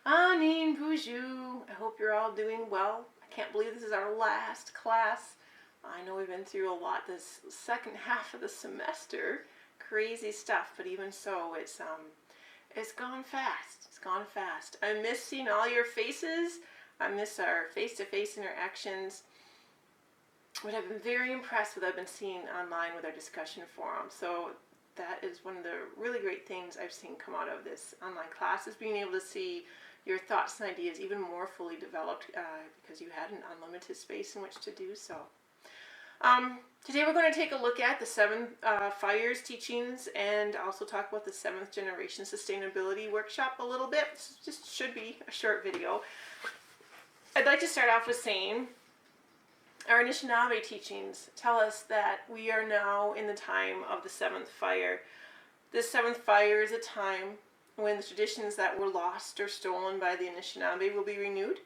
Anin Boujou. I hope you're all doing well. I can't believe this is our last class. I know we've been through a lot this second half of the semester. Crazy stuff, but even so, it's gone fast. It's gone fast. I miss seeing all your faces. I miss our face-to-face interactions. What I've been very impressed with, I've been seeing online with our discussion forum. So that is one of the really great things I've seen come out of this online class, is being able to see your thoughts and ideas even more fully developed because you had an unlimited space in which to do so. Today we're going to take a look at the Seven Fires teachings and also talk about the 7th Generation Sustainability Workshop a little bit. This just should be a short video. I'd like to start off with saying our Anishinaabe teachings tell us that we are now in the time of the 7th fire. This 7th fire is a time when the traditions that were lost or stolen by the Anishinaabe will be renewed.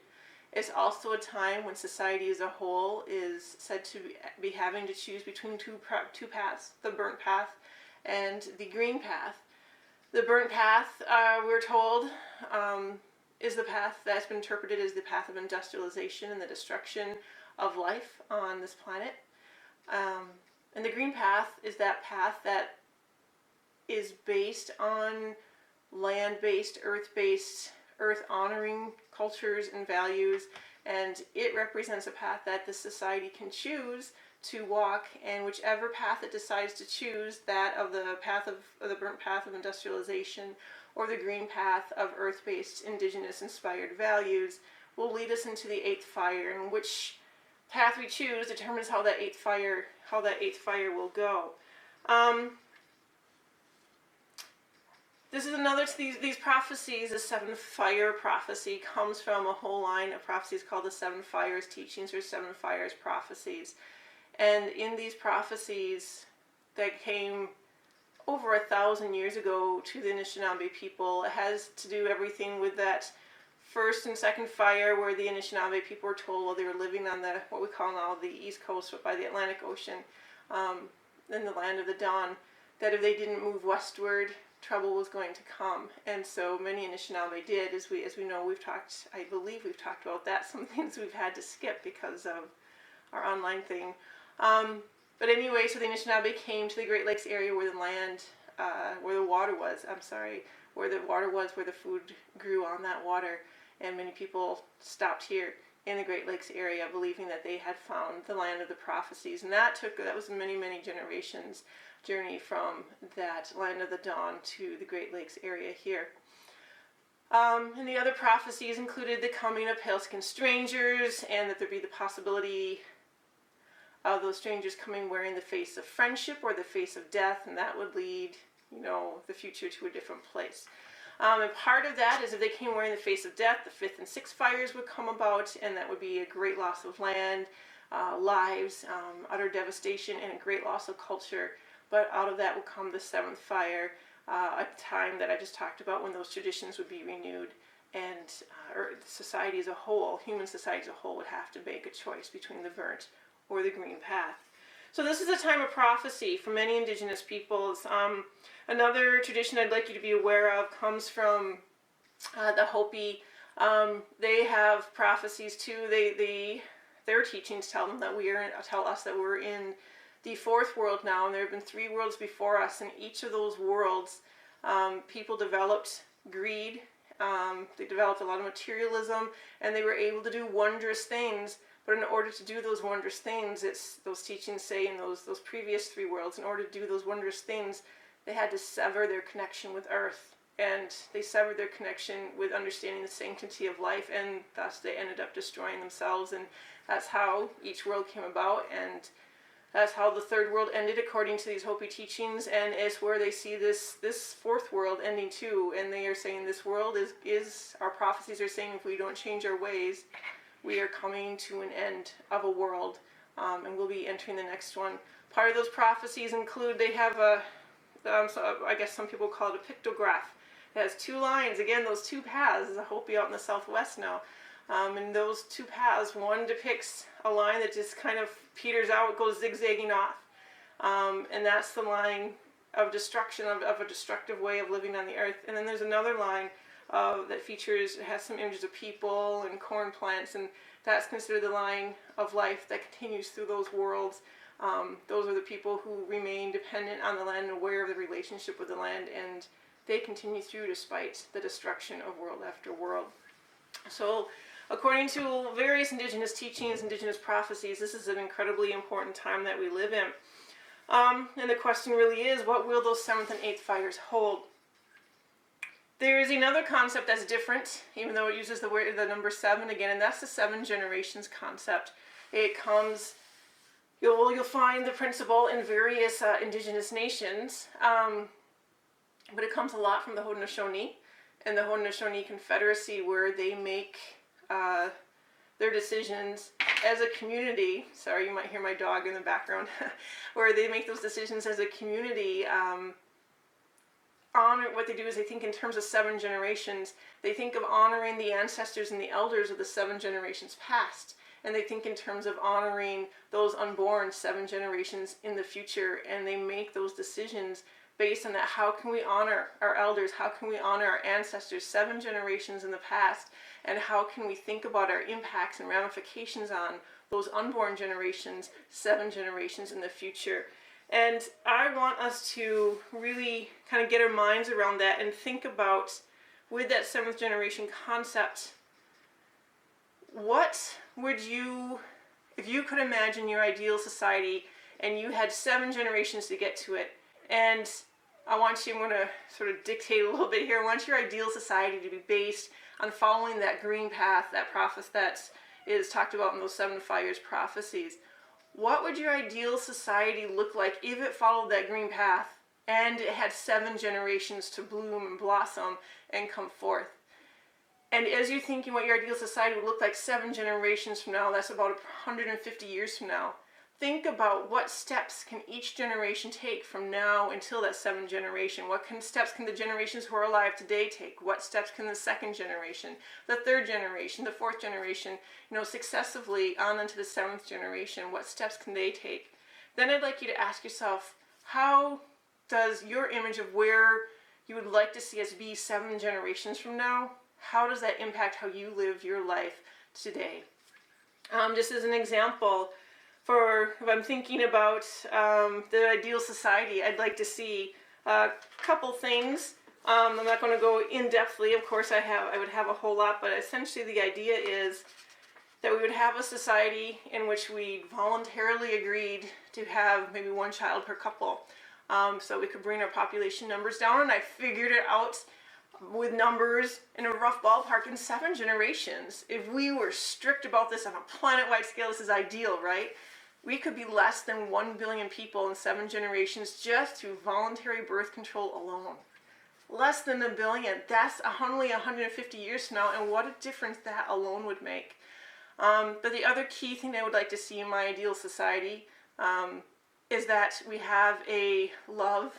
It's also a time when society as a whole is said to be having to choose between two paths, the burnt path and the green path. The burnt path, we're told, is the path that's been interpreted as the path of industrialization and the destruction of life on this planet. And the green path is that path that is based on land-based, earth-based, earth-honoring cultures and values, and it represents a path that the society can choose to walk, and whichever path it decides to choose, that of the path of the burnt path of industrialization or the green path of earth-based, indigenous inspired values, will lead us into the 8th fire, and which path we choose determines how that 8th fire will go. This is another, these prophecies, the 7th fire prophecy comes from a whole line of prophecies called the 7 Fires teachings or 7 Fires prophecies. And in these prophecies that came over 1,000 years ago to the Anishinaabe people, it has to do everything with that 1st and 2nd fire, where the Anishinaabe people were told while they were living on the, what we call now the East Coast, but by the Atlantic Ocean, in the land of the dawn, that if they didn't move westward, trouble was going to come. And so many Anishinaabe did. As we know, I believe we've talked about that, some things we've had to skip because of our online thing. But anyway, so the Anishinaabe came to the Great Lakes area where the land, where the water was, where the food grew on that water. And many people stopped here in the Great Lakes area believing that they had found the land of the prophecies. And that was many, many generations journey from that land of the dawn to the Great Lakes area here. And the other prophecies included the coming of pale-skinned strangers, and that there'd be the possibility of those strangers coming wearing the face of friendship or the face of death, and that would lead, the future to a different place. And part of that is if they came wearing the face of death, the 5th and 6th fires would come about, and that would be a great loss of land, lives, utter devastation, and a great loss of culture. But out of that will come the 7th fire, a time that I just talked about when those traditions would be renewed, and society as a whole, human society as a whole, would have to make a choice between the burnt or the green path. So this is a time of prophecy for many Indigenous peoples. Another tradition I'd like you to be aware of comes from the Hopi. They have prophecies too. Their teachings tell us that we're in the 4th world now, and there have been 3 worlds before us. In each of those worlds, people developed greed. They developed a lot of materialism, and they were able to do wondrous things. But in order to do those wondrous things, those teachings say in those previous 3 worlds, in order to do those wondrous things, they had to sever their connection with Earth. And they severed their connection with understanding the sanctity of life, and thus they ended up destroying themselves. And that's how each world came about, and that's how the 3rd world ended according to these Hopi teachings. And it's where they see this 4th world ending too. And they are saying this world is our prophecies are saying if we don't change our ways, we are coming to an end of a world, and we'll be entering the next one. Part of those prophecies include, they have I guess some people call it a pictograph. It has 2 lines, again, those 2 paths. There's a Hopi out in the southwest now. And those 2 paths, one depicts a line that just kind of peters out, it goes zigzagging off. And that's the line of destruction, of a destructive way of living on the earth. And then there's another line that has some images of people and corn plants, and that's considered the line of life that continues through those worlds. Those are the people who remain dependent on the land and aware of the relationship with the land, and they continue through despite the destruction of world after world. So according to various indigenous teachings, indigenous prophecies, this is an incredibly important time that we live in. And the question really is, what will those 7th and 8th fires hold? There is another concept that's different, even though it uses the number 7 again, and that's the 7 generations concept. It comes, you'll find the principle in various indigenous nations, but it comes a lot from the Haudenosaunee and the Haudenosaunee Confederacy, where they make their decisions as a community. Sorry, you might hear my dog in the background. Where they make those decisions as a community. What they do is they think in terms of 7 generations. They think of honoring the ancestors and the elders of the 7 generations past. And they think in terms of honoring those unborn 7 generations in the future. And they make those decisions based on that. How can we honor our elders? How can we honor our ancestors 7 generations in the past? And how can we think about our impacts and ramifications on those unborn generations 7 generations in the future? And I want us to really kind of get our minds around that and think about, with that 7th generation concept, what would you, if you could imagine your ideal society and you had 7 generations to get to it, and I'm going to sort of dictate a little bit here. I want your ideal society to be based on following that green path, that prophet that is talked about in those 7 fires prophecies. What would your ideal society look like if it followed that green path and it had 7 generations to bloom and blossom and come forth? And as you're thinking what your ideal society would look like 7 generations from now, that's about 150 years from now, think about what steps can each generation take from now until that 7th generation. What steps can the generations who are alive today take? What steps can the 2nd generation, the 3rd generation, the 4th generation, successively on into the 7th generation? What steps can they take? Then I'd like you to ask yourself, how does your image of where you would like to see us be 7 generations from now, how does that impact how you live your life today? Just as an example, if I'm thinking about the ideal society, I'd like to see a couple things. I'm not going to go in-depthly. Of course, I would have a whole lot, but essentially the idea is that we would have a society in which we voluntarily agreed to have maybe 1 child per couple, so we could bring our population numbers down. And I figured it out with numbers in a rough ballpark in 7 generations. If we were strict about this on a planet-wide scale, this is ideal, right? We could be less than 1 billion people in 7 generations just through voluntary birth control alone. Less than 1 billion. That's only 150 years from now, and what a difference that alone would make. But the other key thing I would like to see in my ideal society is that we have a love,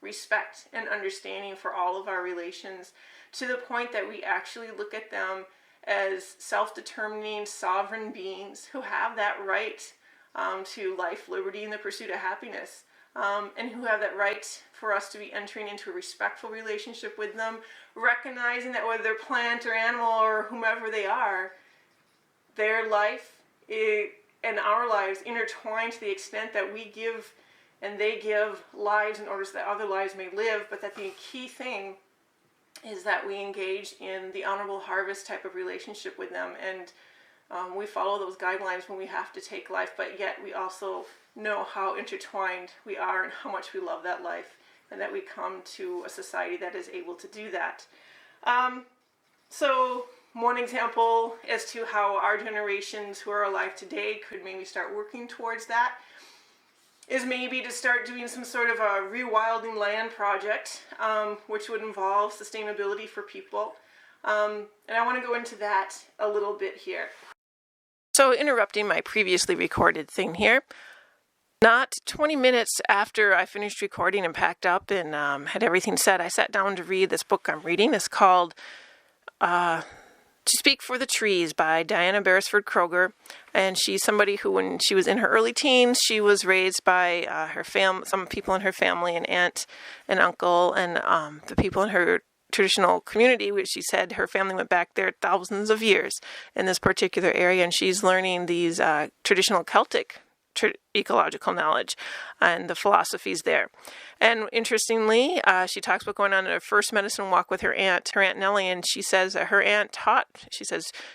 respect, and understanding for all of our relations, to the point that we actually look at them as self-determining, sovereign beings who have that right to life, liberty, and the pursuit of happiness, and who have that right for us to be entering into a respectful relationship with them, recognizing that whether they're plant or animal or whomever they are, their life and our lives intertwine to the extent that we give and they give lives in order so that other lives may live, but that the key thing is that we engage in the honorable harvest type of relationship with them, and we follow those guidelines when we have to take life, but yet we also know how intertwined we are and how much we love that life, and that we come to a society that is able to do that. So one example as to how our generations who are alive today could maybe start working towards that is maybe to start doing some sort of a rewilding land project, which would involve sustainability for people. And I want to go into that a little bit here. So interrupting my previously recorded thing here, not 20 minutes after I finished recording and packed up and had everything set, I sat down to read this book I'm reading. It's called To Speak for the Trees by Diana Beresford Kroger. And she's somebody who, when she was in her early teens, she was raised by some people in her family, an aunt and uncle, and the people in her traditional community, which she said her family went back there thousands of years in this particular area, and she's learning these traditional Celtic ecological knowledge and the philosophies there. And interestingly, she talks about going on her first medicine walk with her Aunt Nellie, and she says that her aunt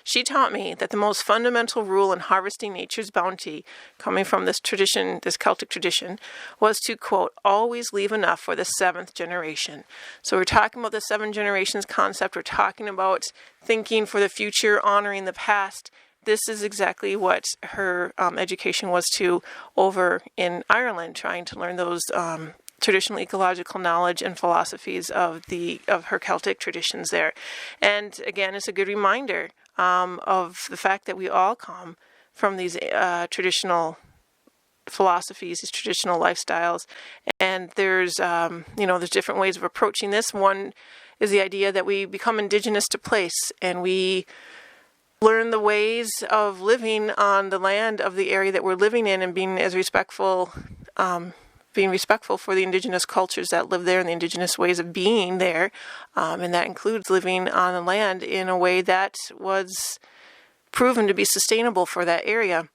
she taught me that the most fundamental rule in harvesting nature's bounty, coming from this tradition, this Celtic tradition, was to, quote, always leave enough for the seventh generation. So we're talking about the 7 generations concept. We're talking about thinking for the future, honoring the past. This is exactly what her education was to over in Ireland, trying to learn those traditional ecological knowledge and philosophies of her Celtic traditions there. And again, it's a good reminder of the fact that we all come from these traditional philosophies, these traditional lifestyles, and there's different ways of approaching this. One is the idea that we become indigenous to place, and we learn the ways of living on the land of the area that we're living in, and being respectful for the indigenous cultures that live there and the indigenous ways of being there. And that includes living on the land in a way that was proven to be sustainable for that area.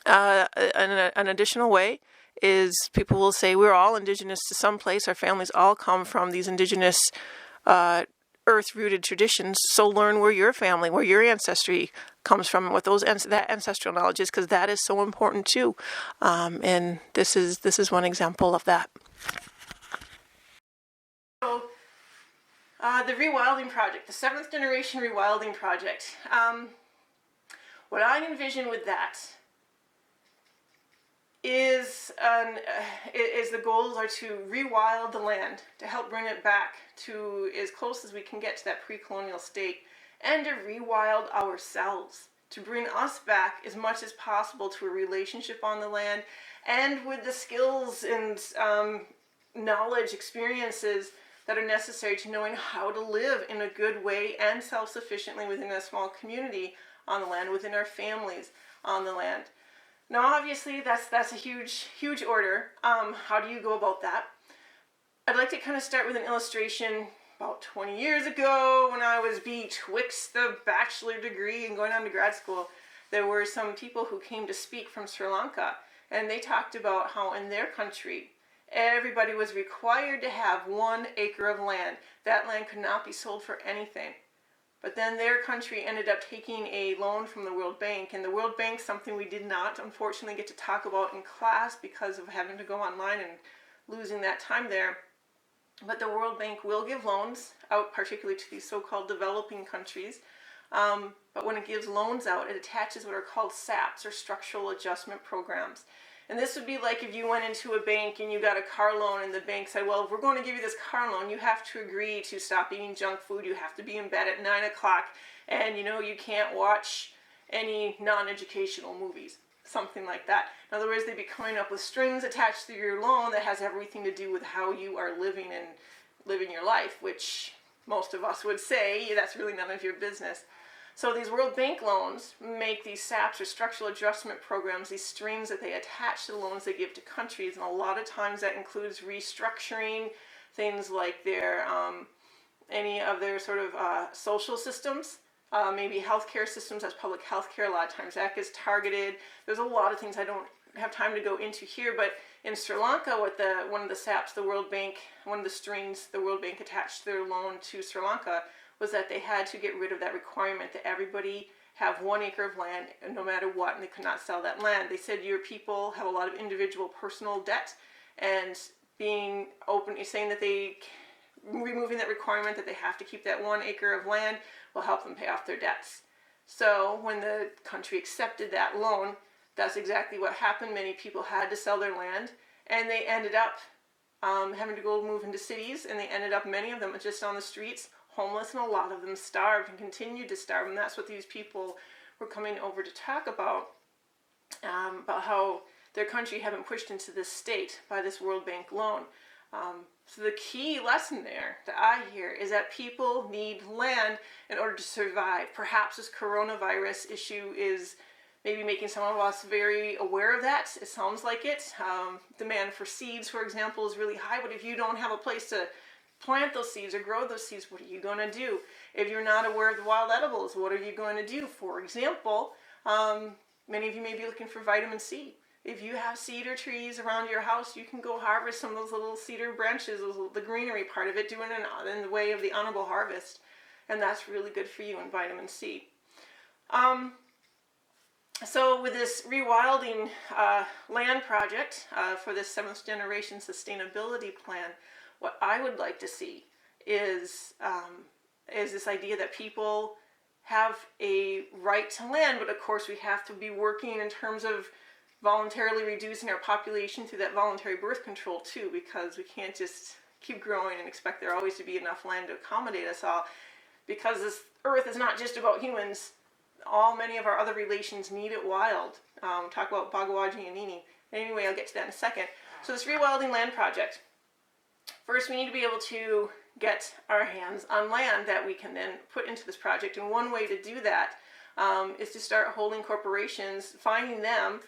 An additional way is people will say we're all indigenous to some place. Our families all come from these indigenous earth-rooted traditions, so learn where your family, where your ancestry comes from, what that ancestral knowledge is, because that is so important too. And this is one example of that. So, the rewilding project, the 7th generation rewilding project. What I envision with that is the goals are to rewild the land, to help bring it back to as close as we can get to that pre-colonial state, and to rewild ourselves, to bring us back as much as possible to a relationship on the land, and with the skills and knowledge, experiences that are necessary to knowing how to live in a good way and self-sufficiently within a small community on the land, within our families on the land. Now, obviously, that's a huge order. How do you go about that? I'd like to kind of start with an illustration. About 20 years ago, when I was betwixt the bachelor degree and going on to grad school, there were some people who came to speak from Sri Lanka, and they talked about how in their country, everybody was required to have 1 acre of land. That land could not be sold for anything. But then their country ended up taking a loan from the World Bank, and the World Bank, something we did not unfortunately get to talk about in class because of having to go online and losing that time there. But the World Bank will give loans out, particularly to these so-called developing countries. But when it gives loans out, it attaches what are called SAPs, or Structural Adjustment Programs. And this would be like if you went into a bank and you got a car loan, and the bank said, well, if we're going to give you this car loan, you have to agree to stop eating junk food, you have to be in bed at 9 o'clock, and you can't watch any non-educational movies, something like that. In other words, they'd be coming up with strings attached to your loan that has everything to do with how you are living your life, which most of us would say, that's really none of your business. So these World Bank loans make these SAPs, or Structural Adjustment Programs, these strings that they attach to the loans they give to countries, and a lot of times that includes restructuring things like any of their sort of social systems, maybe healthcare systems, as public healthcare. A lot of times that gets targeted. There's a lot of things I don't have time to go into here, but in Sri Lanka, one of the SAPs, the World Bank, one of the strings the World Bank attached to their loan to Sri Lanka was that they had to get rid of that requirement that everybody have 1 acre of land, and no matter what, and they could not sell that land. They said your people have a lot of individual personal debt, and being open, saying that removing that requirement that they have to keep that 1 acre of land will help them pay off their debts. So when the country accepted that loan, that's exactly what happened. Many people had to sell their land, and they ended up having to go move into cities, and they ended up, many of them, just on the streets, homeless, and a lot of them starved and continued to starve. And that's what these people were coming over to talk about how their country had been pushed into this state by this World Bank loan. So the key lesson there that I hear is that people need land in order to survive. Perhaps this coronavirus issue is maybe making some of us very aware of that. It sounds like it. Demand for seeds, for example, is really high, but if you don't have a place to plant those seeds or grow those seeds, what are you going to do? If you're not aware of the wild edibles, what are you going to do? For example, many of you may be looking for vitamin C. If you have cedar trees around your house, you can go harvest some of those little cedar branches, the greenery part of it, doing it in the way of the honorable harvest. And that's really good for you in vitamin C. So with this rewilding land project for this 7th generation sustainability plan, what I would like to see is this idea that people have a right to land, but of course we have to be working in terms of voluntarily reducing our population through that voluntary birth control too, because we can't just keep growing and expect there always to be enough land to accommodate us all, because this earth is not just about humans. Many of our other relations need it wild. Talk about Haudenosaunee. Anyway, I'll get to that in a second. So this rewilding land project. First, we need to be able to get our hands on land that we can then put into this project. And one way to do that is to start holding corporations, finding them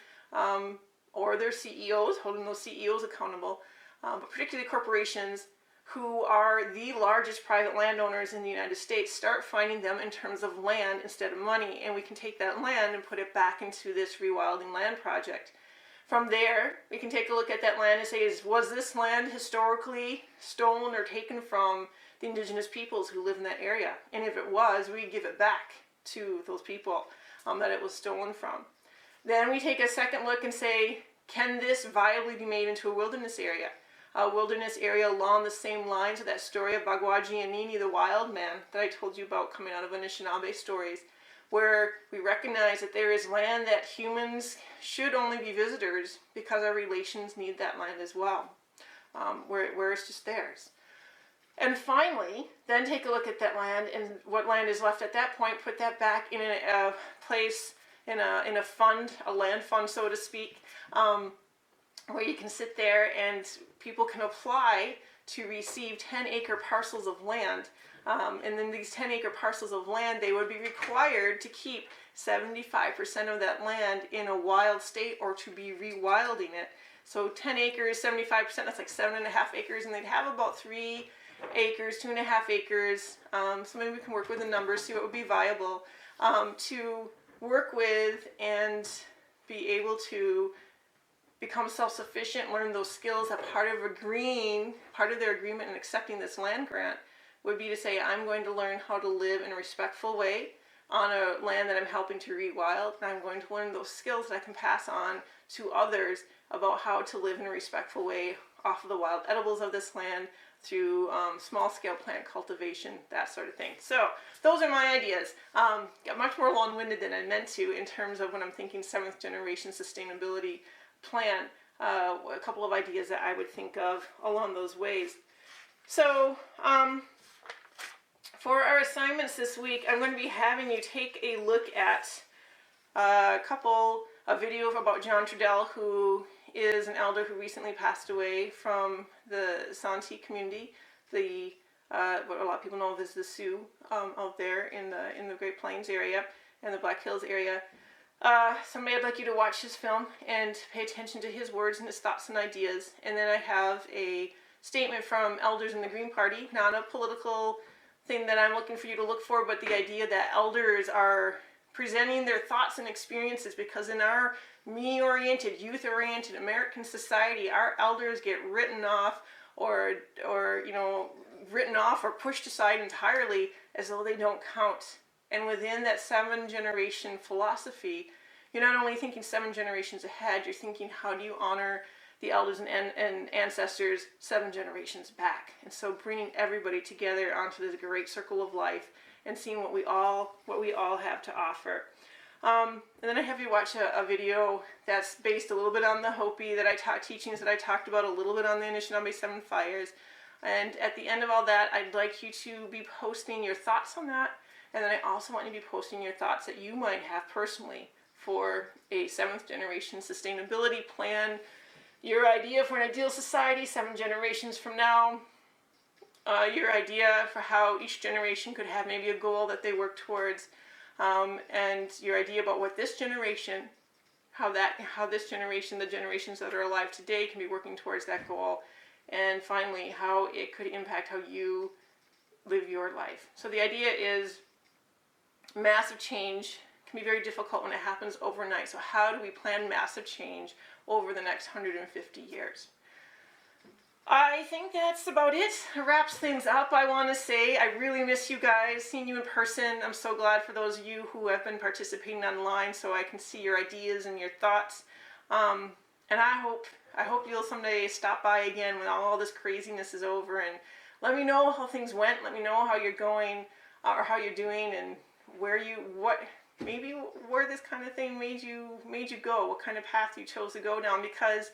or their CEOs, holding those CEOs accountable, but particularly corporations who are the largest private landowners in the United States. Start finding them in terms of land instead of money, and we can take that land and put it back into this rewilding land project. From there, we can take a look at that land and say, was this land historically stolen or taken from the indigenous peoples who live in that area? And if it was, we give it back to those people that it was stolen from. Then we take a second look and say, can this viably be made into a wilderness area? A wilderness area along the same lines of that story of Miigwech, the wild man that I told you about coming out of Anishinaabe stories, where we recognize that there is land that humans should only be visitors because our relations need that land as well, where it's just theirs. And finally, then take a look at that land and what land is left at that point, put that back in a place, in a fund, a land fund, so to speak, where you can sit there and people can apply to receive 10-acre parcels of land. And then these 10-acre parcels of land, they would be required to keep 75% of that land in a wild state or to be rewilding it. So 10 acres, 75%, that's like 7.5 acres, and they'd have about 3 acres, 2.5 acres. So maybe we can work with the numbers, see what would be viable to work with and be able to become self-sufficient, learn those skills. That part of their agreement and accepting this land grant would be to say, I'm going to learn how to live in a respectful way on a land that I'm helping to rewild, and I'm going to learn those skills that I can pass on to others about how to live in a respectful way off of the wild edibles of this land through small-scale plant cultivation, that sort of thing. So those are my ideas. Got much more long-winded than I meant to in terms of when I'm thinking 7th generation sustainability plan, a couple of ideas that I would think of along those ways. So for our assignments this week, I'm going to be having you take a look at a video about John Trudell, who is an elder who recently passed away from the Santee community, what a lot of people know of as the Sioux out there in the Great Plains area and the Black Hills area. Somebody I'd like you to watch his film and pay attention to his words and his thoughts and ideas. And then I have a statement from elders in the Green Party, not a political thing that I'm looking for you to look for, but the idea that elders are presenting their thoughts and experiences, because in our me-oriented, youth-oriented American society, our elders get written off or pushed aside entirely as though they don't count. And within that 7-generation philosophy, you're not only thinking 7 generations ahead, you're thinking, how do you honor the elders and ancestors 7 generations back? And so bringing everybody together onto this great circle of life and seeing what we all have to offer. And then I have you watch a video that's based a little bit on the Hopi teachings that I talked about, a little bit on the Anishinaabe Seven Fires. And at the end of all that, I'd like you to be posting your thoughts on that. And then I also want you to be posting your thoughts that you might have personally for a 7th generation sustainability plan, your idea for an ideal society 7 generations from now, your idea for how each generation could have maybe a goal that they work towards, and your idea about what this generation, how this generation, the generations that are alive today, can be working towards that goal, and finally how it could impact how you live your life. So the idea is massive change can be very difficult when it happens overnight. So how do we plan massive change over the next 150 years? I think that's about it. It wraps things up. I want to say I really miss you guys, seeing you in person. I'm so glad for those of you who have been participating online so I can see your ideas and your thoughts. And I hope you'll someday stop by again when all this craziness is over and let me know how things went. Let me know how you're going or how you're doing and where this kind of thing made you go, what kind of path you chose to go down, because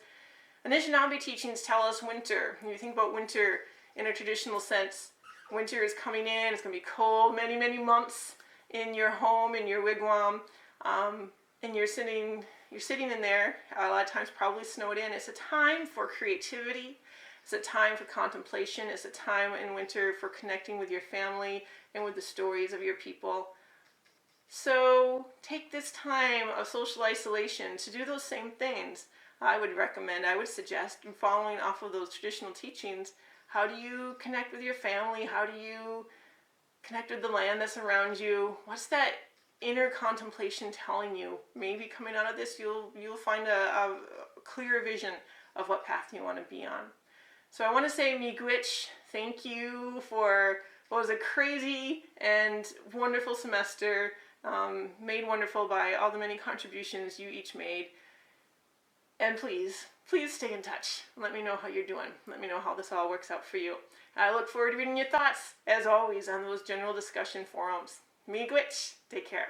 Anishinaabe teachings tell us winter. When you think about winter in a traditional sense, winter is coming in, it's going to be cold many, many months in your home, in your wigwam, and you're sitting in there, a lot of times probably snowed in. It's a time for creativity, it's a time for contemplation, it's a time in winter for connecting with your family and with the stories of your people. So take this time of social isolation to do those same things. I would suggest, following off of those traditional teachings, how do you connect with your family? How do you connect with the land that's around you? What's that inner contemplation telling you? Maybe coming out of this, you'll find a clearer vision of what path you want to be on. So I want to say Miigwech, thank you for what was a crazy and wonderful semester, made wonderful by all the many contributions you each made. And please stay in touch. Let me know how you're doing. Let me know how this all works out for you. I look forward to reading your thoughts, as always, on those general discussion forums. Miigwech, take care.